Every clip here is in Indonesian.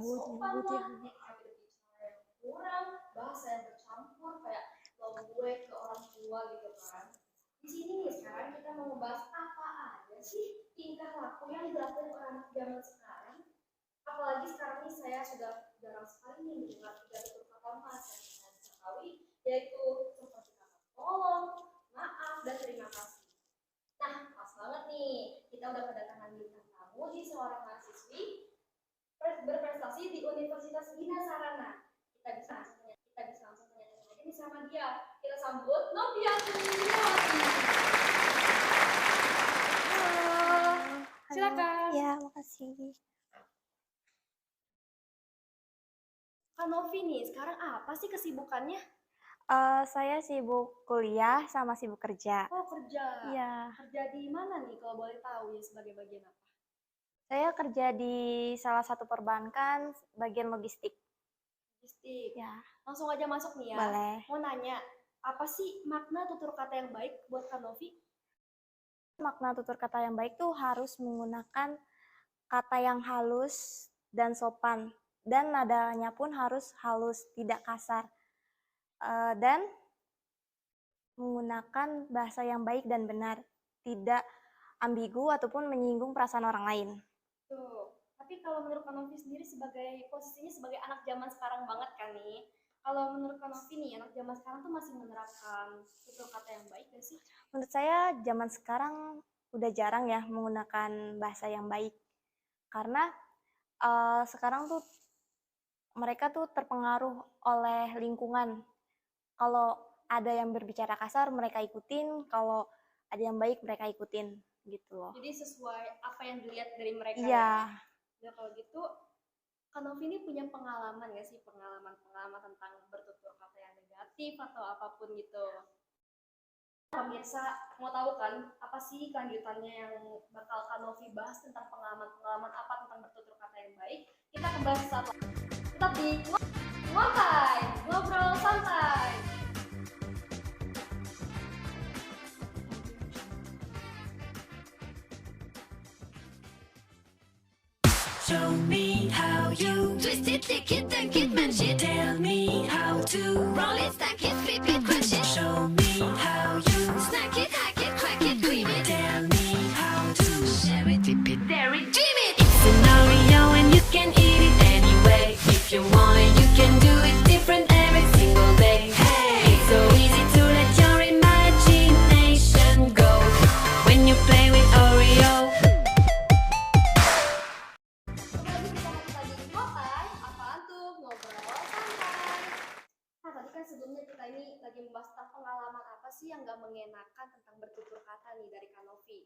sopan lah, habis yang kurang, bahasa yang bercampur kayak gue ke orang tua gitu kan. Di sini nih sekarang kita mau membahas apa aja sih tingkah laku yang dilakukan oleh anak zaman sekarang. Apalagi sekarang ini saya sudah jarang sekali nih mendengar tiga tutur kata mas yang saya ketahui, yaitu seperti kata tolong, maaf, dan terima kasih. Nah, pas banget nih, kita udah kedatangan bintang tamu di seorang mahasiswi berprestasi di Universitas Bina Sarana. Kita bisa langsung tanya aja nih sama dia. Kita sambut Noviati Yawati. Halo. Silakan. Ya, makasih. Kak Novi nih, sekarang apa sih kesibukannya? Saya sibuk kuliah sama sibuk kerja. Oh, kerja. Iya. Kerja di mana nih kalau boleh tahu ya sebagai bagian apa? Saya kerja di salah satu perbankan bagian logistik. Logistik. Ya. Langsung aja masuk nih ya. Boleh. Mau nanya, apa sih makna tutur kata yang baik buat Kak Novi? Makna tutur kata yang baik tuh harus menggunakan kata yang halus dan sopan. Dan nadanya pun harus halus, tidak kasar. Dan menggunakan bahasa yang baik dan benar. Tidak ambigu ataupun menyinggung perasaan orang lain. Tuh. Tapi kalau menurut Kak Novi sendiri sebagai posisinya sebagai anak zaman sekarang banget kan nih. Kalau menurut Kak Novi nih, anak zaman sekarang tuh masih menerapkan tutur kata yang baik gak sih? Menurut saya zaman sekarang udah jarang ya menggunakan bahasa yang baik. Karena sekarang tuh mereka tuh terpengaruh oleh lingkungan. Kalau ada yang berbicara kasar mereka ikutin, kalau ada yang baik mereka ikutin gitu loh. Jadi sesuai apa yang dilihat dari mereka. Iya. Ya kalau gitu, Kak Novi ini punya pengalaman gak sih? Pengalaman tentang bertutur kata yang negatif atau apapun gitu. Pemirsa mau tahu kan apa sih kelanjutannya yang bakal Kak Novi bahas tentang pengalaman-pengalaman apa tentang bertutur kata yang baik? Kita kembali saat lagi. Tetap di Ngontai, ngobrol santai. Show me how you twist it, take it, take it, match it. Tell me how to roll it, stack it, flip it, crush it. Show me how you snack it, hack it, crack it, cream it. Tell me how to share it, dip it, dare it, dream it. It's an Oreo and you can eat it anyway. If you want it, you can do it different every single day. Hey, it's so easy to let your imagination go when you play with Oreo. Sebelumnya kita ini lagi membahas tentang pengalaman apa sih yang gak mengenakan tentang bertutur kata nih dari Kak Novi.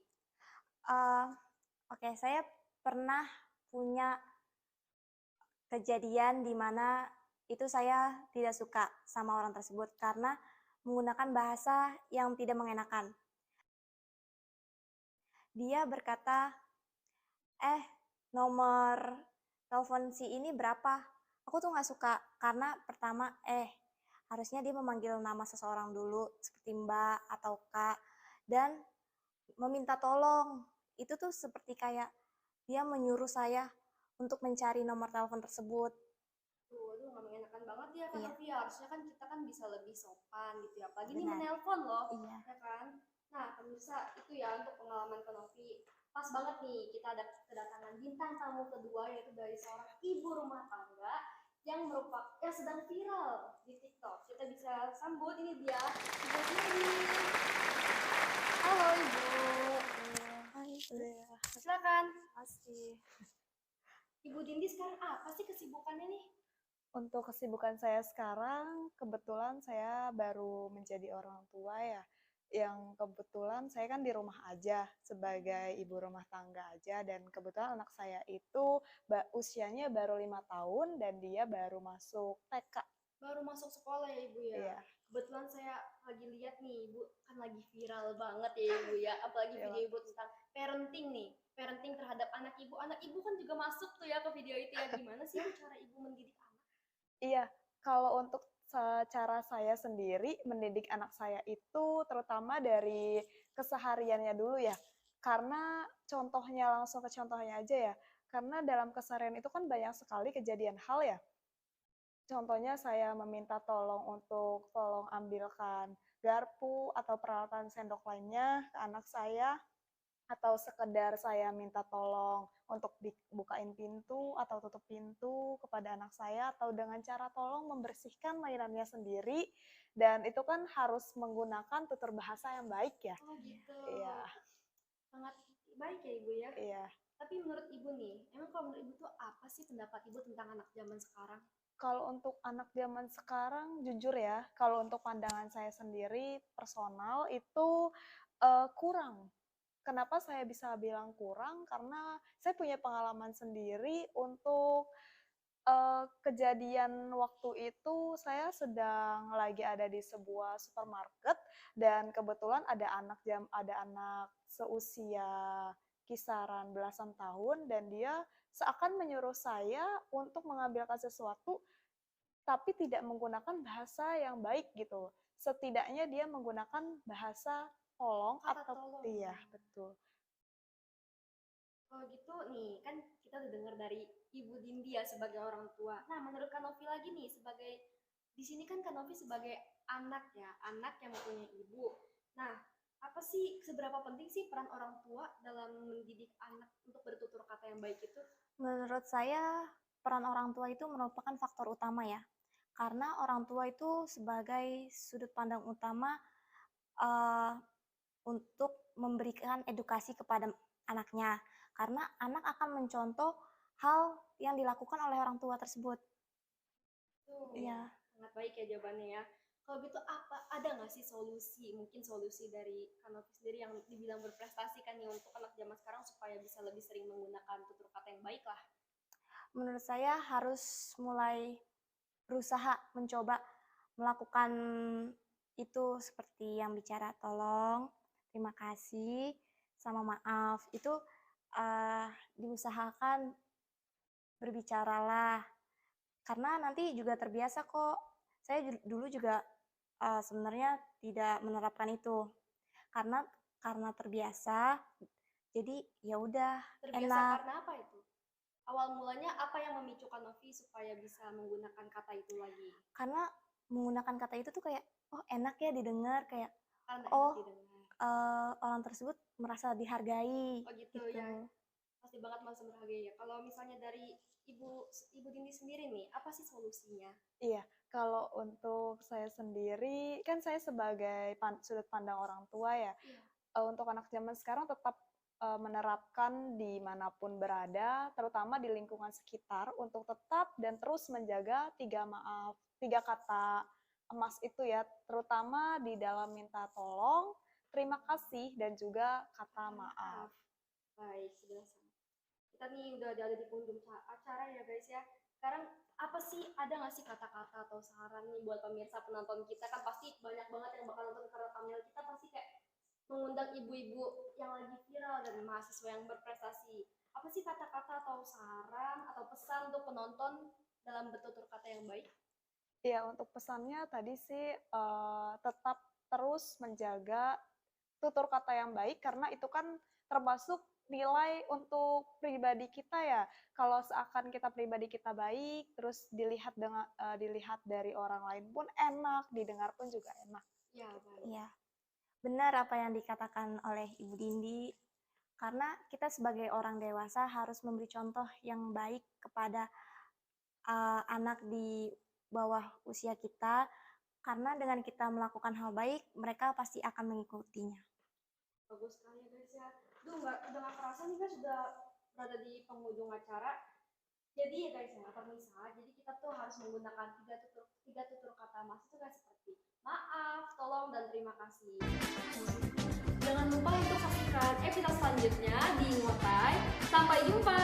Oke, saya pernah punya kejadian di mana itu saya tidak suka sama orang tersebut karena menggunakan bahasa yang tidak mengenakan. Dia berkata, nomor telepon si ini berapa? Aku tuh gak suka karena pertama, harusnya dia memanggil nama seseorang dulu seperti Mbak atau Kak dan meminta tolong. Itu tuh seperti kayak dia menyuruh saya untuk mencari nomor telepon tersebut. Waduh, gak mengenakan banget ya Kak Novi. Harusnya kan kita kan bisa lebih sopan gitu ya. Apalagi ini menelpon loh, ya kan? Nah, pemirsa itu ya untuk pengalaman Kak Novi. Pas banget nih kita ada kedatangan bintang tamu kedua yaitu dari seorang ibu rumah tangga yang sedang viral di TikTok. Kita bisa sambut, ini dia Ibu Dindi. Halo Ibu. Hai, silakan. Makasih. Ibu Dindi sekarang apa sih kesibukannya nih? Untuk kesibukan saya sekarang, kebetulan saya baru menjadi orang tua ya. Yang kebetulan saya kan di rumah aja sebagai ibu rumah tangga aja, dan kebetulan anak saya itu usianya baru 5 tahun dan dia baru masuk TK. Baru masuk sekolah ya Ibu ya? Iya. Kebetulan saya lagi lihat nih Ibu kan lagi viral banget ya Ibu ya, apalagi video Ibu tentang parenting nih, parenting terhadap anak Ibu. Anak Ibu kan juga masuk tuh ya ke video itu ya, gimana sih cara Ibu mendidik anak? Iya, kalau untuk cara saya sendiri mendidik anak saya itu terutama dari kesehariannya dulu ya. Karena contohnya langsung ke contohnya aja ya. karena dalam keseharian itu kan banyak sekali kejadian hal ya. Contohnya saya meminta tolong untuk tolong ambilkan garpu atau peralatan sendok lainnya ke anak saya, atau sekedar saya minta tolong untuk dibukain pintu atau tutup pintu kepada anak saya, atau dengan cara tolong membersihkan mainannya sendiri, dan itu kan harus menggunakan tutur bahasa yang baik ya. Oh gitu. Iya, Sangat baik ya Ibu ya. iya. Tapi menurut Ibu nih, emang kalau menurut Ibu tuh apa sih pendapat Ibu tentang anak zaman sekarang? Kalau untuk anak zaman sekarang, jujur ya, kalau untuk pandangan saya sendiri personal itu kurang. Kenapa saya bisa bilang kurang? Karena saya punya pengalaman sendiri untuk kejadian waktu itu saya sedang lagi ada di sebuah supermarket, dan kebetulan ada anak seusia kisaran belasan tahun, dan dia seakan menyuruh saya untuk mengambilkan sesuatu tapi tidak menggunakan bahasa yang baik gitu. Setidaknya dia menggunakan bahasa tolong Kata atau tolong. iya, betul. Kalau gitu nih, kan kita udah dengar dari Ibu Dindi ya sebagai orang tua. Nah, menurut Kak Novi lagi nih di sini kan Kak Novi sebagai anak ya, anak yang mempunyai ibu. Nah, apa sih seberapa penting sih peran orang tua dalam mendidik anak untuk bertutur kata yang baik itu? Menurut saya, peran orang tua itu merupakan faktor utama ya. Karena orang tua itu sebagai sudut pandang utama untuk memberikan edukasi kepada anaknya. Karena anak akan mencontoh hal yang dilakukan oleh orang tua tersebut. Tuh, Iya. sangat baik ya jawabannya ya. Kalau gitu ada nggak sih mungkin solusi dari Kak Novi sendiri yang dibilang berprestasi kan nih untuk anak zaman sekarang supaya bisa lebih sering menggunakan tutur kata yang baik lah? Menurut saya harus mulai berusaha mencoba melakukan itu seperti yang bicara tolong, terima kasih, sama maaf. Itu diusahakan berbicaralah. Karena nanti juga terbiasa kok. Saya dulu juga sebenarnya tidak menerapkan itu. Karena terbiasa, jadi ya udah Terbiasa enak. karena apa itu? Awal mulanya apa yang memicu Kak Novi supaya bisa menggunakan kata itu lagi? Karena menggunakan kata itu tuh kayak, oh enak ya didengar, kayak Karena oh enak didengar. orang tersebut merasa dihargai. Oh gitu gitu. ya. Pasti banget merasa berharga ya. Kalau misalnya dari Ibu Dindi sendiri nih, apa sih solusinya? Iya, kalau untuk saya sendiri, kan saya sebagai sudut pandang orang tua ya, Iya. Untuk anak zaman sekarang tetap menerapkan dimanapun berada, terutama di lingkungan sekitar, untuk tetap dan terus menjaga tiga kata emas itu ya, terutama di dalam minta tolong, terima kasih, dan juga kata maaf. Baik, sudah sama. Kita nih udah ada di penghujung acara ya guys ya. Sekarang apa sih, ada nggak sih kata-kata atau saran nih buat pemirsa penonton kita? Kan pasti banyak banget yang bakal nonton karena thumbnail kita pasti kayak mengundang ibu-ibu yang lagi viral dan mahasiswa yang berprestasi. Apa sih kata-kata atau saran atau pesan untuk penonton dalam bertutur kata yang baik? Ya, untuk pesannya tadi sih tetap terus menjaga tutur kata yang baik, karena itu kan termasuk nilai untuk pribadi kita ya. Kalau seakan kita pribadi kita baik, terus dilihat dari orang lain pun enak, didengar pun juga enak. Ya, baik. Iya, benar apa yang dikatakan oleh Ibu Dindi. Karena kita sebagai orang dewasa harus memberi contoh yang baik kepada anak di bawah usia kita. Karena dengan kita melakukan hal baik, mereka pasti akan mengikutinya. Bagus sekali ya guys ya. Duh, udah gak kerasa nih guys, sudah berada di penghujung acara. Jadi ya guys ya, pemirsa, jadi kita tuh harus menggunakan tiga tutur kata emas itu guys, seperti maaf, tolong, dan terima kasih. Jangan lupa untuk saksikan episode selanjutnya di Ngotai. Sampai jumpa!